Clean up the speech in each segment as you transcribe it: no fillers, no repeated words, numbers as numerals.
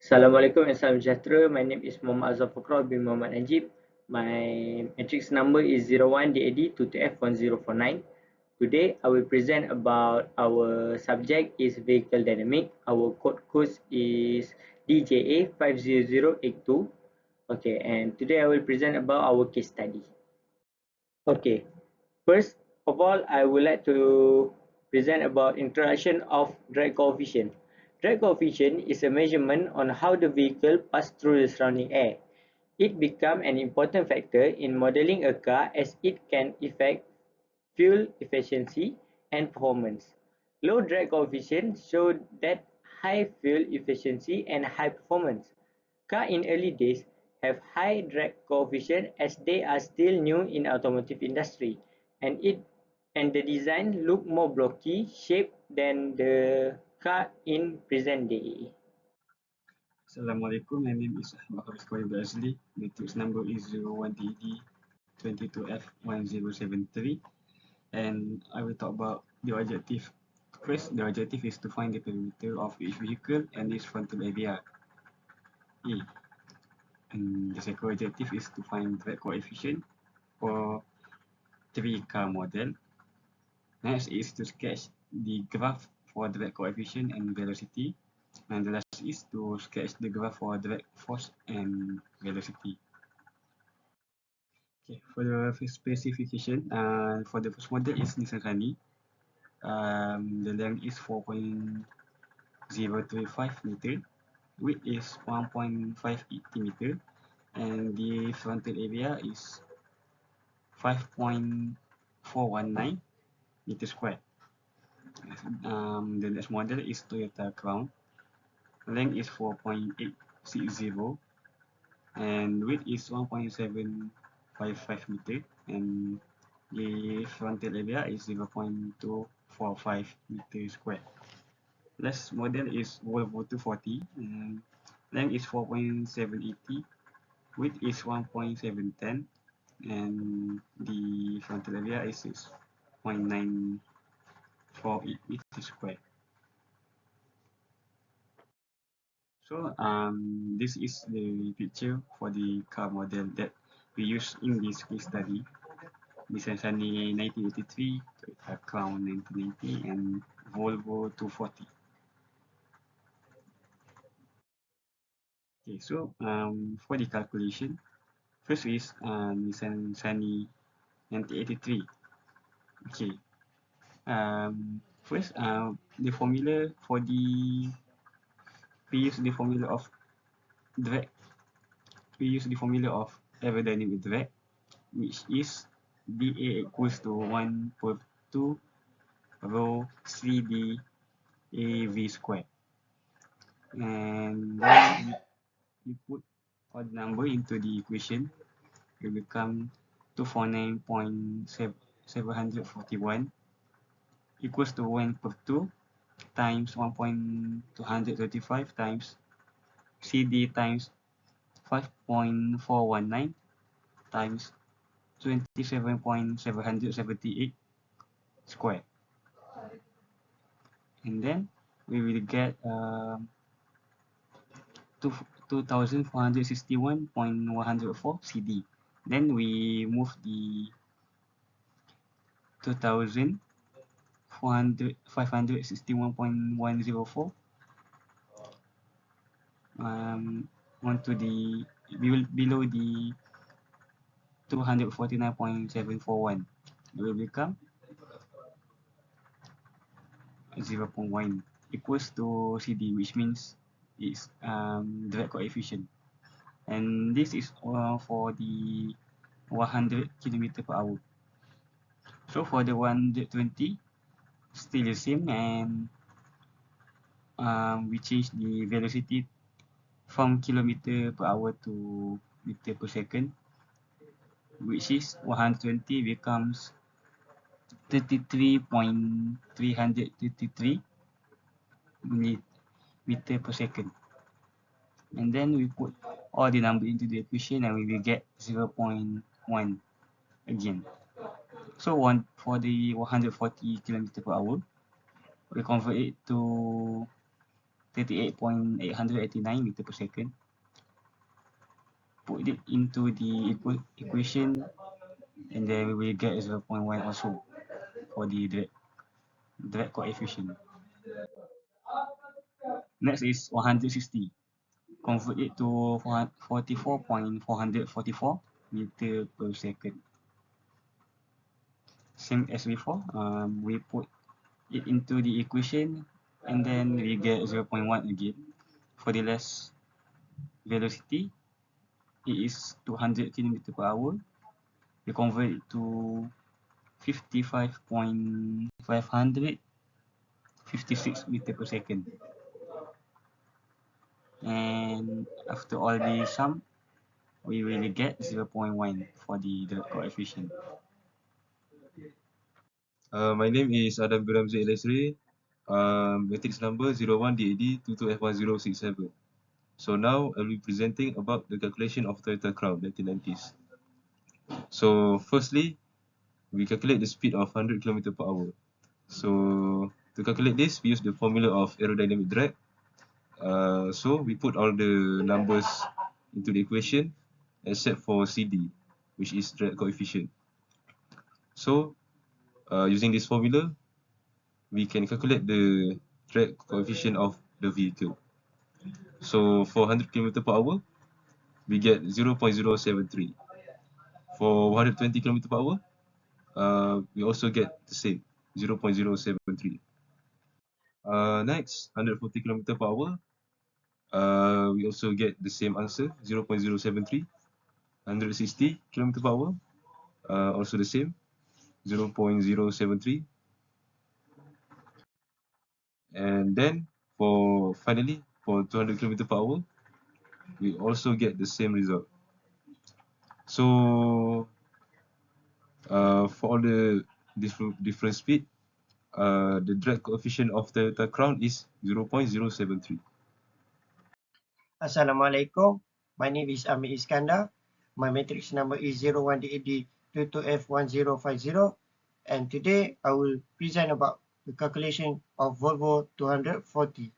Assalamualaikum and salam sejahtera. My name is Muhammad Azhar Fakrar bin Muhammad Najib. My matrix number is 01 DAD 22F1049. Today, I will present about our subject is vehicle dynamic. Our code is dja50082. Okay, and today I will present about our case study. Okay, first of all, I would like to present about introduction of drag coefficient. Drag coefficient is a measurement on how the vehicle passes through the surrounding air. It becomes an important factor in modeling a car as it can affect fuel efficiency and performance. Low drag coefficient show that high fuel efficiency and high performance. Cars in early days have high drag coefficient as they are still new in automotive industry and the design look more blocky shape than the car in present day. Assalamualaikum, my name is Ahmad Azli. Matrix number is 01DD 22F1073, and I will talk about the objective. First, the objective is to find the perimeter of each vehicle and its frontal area. A. And the second objective is to find drag coefficient for 3 car model. Next is to sketch the graph for drag coefficient and velocity. And the last is to sketch the graph for drag force and velocity. Okay, for the specification, for the first model is Nissan Sunny. The length is 4.035 meter, width is 1.580 meter, and the frontal area is 5.419 meter square. The next model is Toyota Crown. Length is 4.860 and width is 1.755 meter, and the frontal area is 0.245 meter square. Last model is Volvo 240, and length is 4.780, width is 1.710, and the frontal area is 6.948 meter square. So this is the picture for the car model that we use in this case study. Nissan Sunny 1983, Toyota Crown 1990, and Volvo 240. Okay, so for the calculation, first is Nissan Sunny 1983. Okay, first the formula for we use the formula of drag. We use the formula of aerodynamic drag, which is dA equals to 1 per 2 rho CD AV square. And then we put all the number into the equation, it will become 249.741 equals to 1 per 2 times 1.235 times CD times 5.419 times 27.778 square. And then we will get 2461.104 CD. Then we move the 2561.104 onto the below the 249.741. It will become 0.1 equals to CD, which means it's drag coefficient, and this is for the 100 km per hour. So for the 120, still the same, and we change the velocity from kilometer per hour to meter per second, which is 120 becomes 33.333 meter per second. And then we put all the number into the equation and we will get 0.1 again. So for the 140 km per hour, we convert it to 38.889 meter per second. Put it into the equation, and then we will get 0.1 also for the drag coefficient. Next is 160. Convert it to 44.444 meter per second. Same as before, we put it into the equation, and then we get 0.1 again. For the last velocity, it is 200 km per hour. We convert it to 55.556 meter per second. And after all the sum, we will get 0.1 for the coefficient. My name is Adam Biramzi Elesri, matrix number 01DAD22F1067. So now I'll be presenting about the calculation of Toyota Crown 1990s. So firstly, we calculate the speed of 100 km per hour. So to calculate this, we use the formula of aerodynamic drag. So we put all the numbers into the equation except for CD, which is drag coefficient. So using this formula, we can calculate the drag coefficient of the vehicle. So for 100 km per hour, we get 0.073. For 120 km per hour, we also get the same, 0.073. Next, 140 km per hour, we also get the same answer, 0.073. 160 km per hour, also the same, 0.073. And then finally, for 200 km per hour, we also get the same result. So for all the different speed, the drag coefficient of the Crown is 0.073. Assalamualaikum. My name is Amir Iskandar. My matrix number is 01DAD22F1050. And today I will present about the calculation of Volvo 240.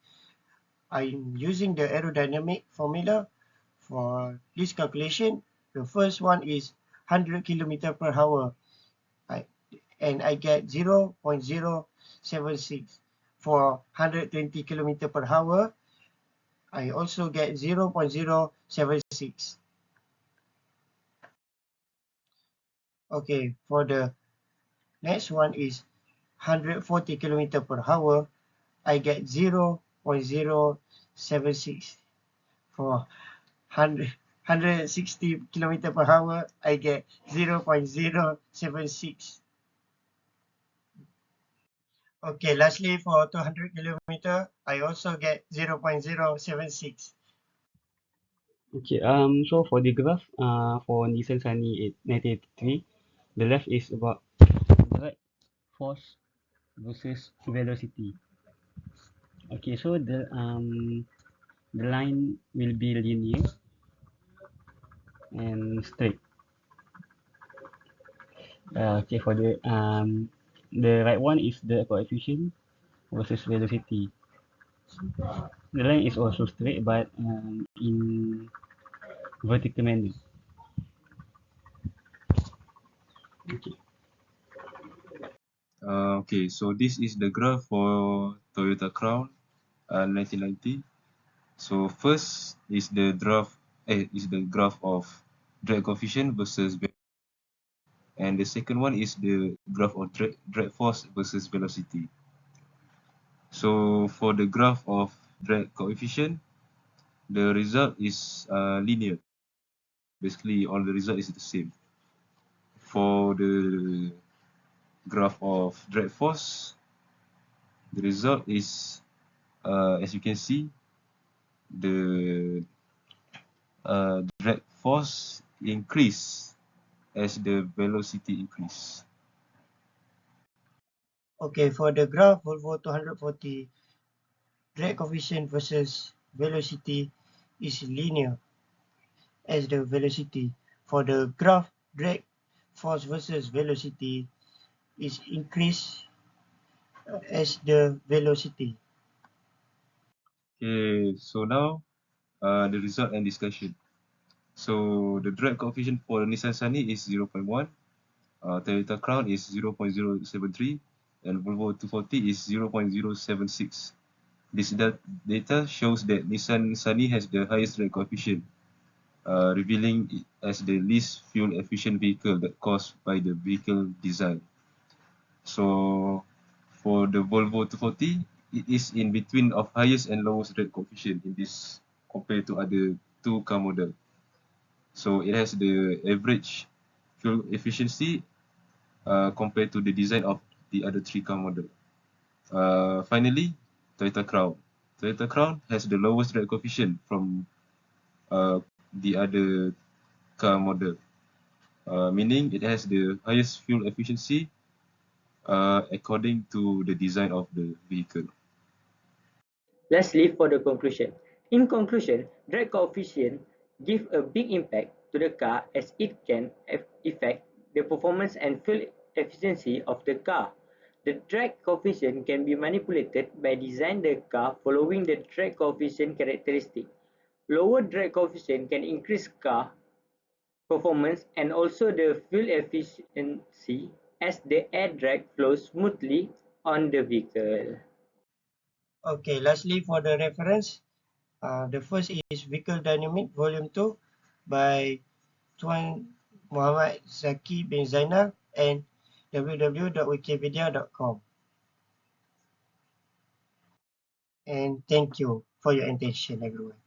I'm using the aerodynamic formula for this calculation. The first one is 100 km per hour. And I get 0.076. For 120 km per hour, I also get 0.076. Okay, for the next one is 140 km per hour, I get 0.076. For 160 km per hour, I get 0.076. Okay, lastly for 200 km, I also get 0.076. Okay, so for the graph, for Nissan Sunny 1983, the left is about drag force versus velocity. Okay, so the line will be linear and straight. Okay, for the right one is the coefficient versus velocity. The line is also straight, but in vertical manner. Okay. Okay, so this is the graph for Toyota Crown 1990. So first is the graph of drag coefficient versus and the second one is the graph of drag force versus velocity. So for the graph of drag coefficient, the result is linear. Basically, all the result is the same. For the graph of drag force, the result is, as you can see, the drag force increase as the velocity increase. Okay, for the graph Volvo 240, drag coefficient versus velocity is linear as the velocity. For the graph drag force versus velocity is increased as the velocity. Okay, so now the result and discussion. So the drag coefficient for Nissan Sunny is 0.1, Toyota Crown is 0.073, and Volvo 240 is 0.076. This data shows that Nissan Sunny has the highest drag coefficient, revealing it as the least fuel-efficient vehicle that caused by the vehicle design. So for the Volvo 240, it is in between of highest and lowest drag coefficient in this compared to other two car model. So it has the average fuel efficiency compared to the design of the other three car model. Finally, Toyota Crown. Toyota Crown has the lowest drag coefficient from the other car model, meaning it has the highest fuel efficiency according to the design of the vehicle. Let's leave for the conclusion. In conclusion, drag coefficient give a big impact to the car as it can affect the performance and fuel efficiency of the car. The drag coefficient can be manipulated by designing the car following the drag coefficient characteristic. Lower drag coefficient can increase car performance and also the fuel efficiency as the air drag flows smoothly on the vehicle. Okay, lastly for the reference, the first is Vehicle Dynamic Volume 2 by Tuan Muhammad Zaki bin Zainal and www.wikipedia.com. And thank you for your attention, everyone.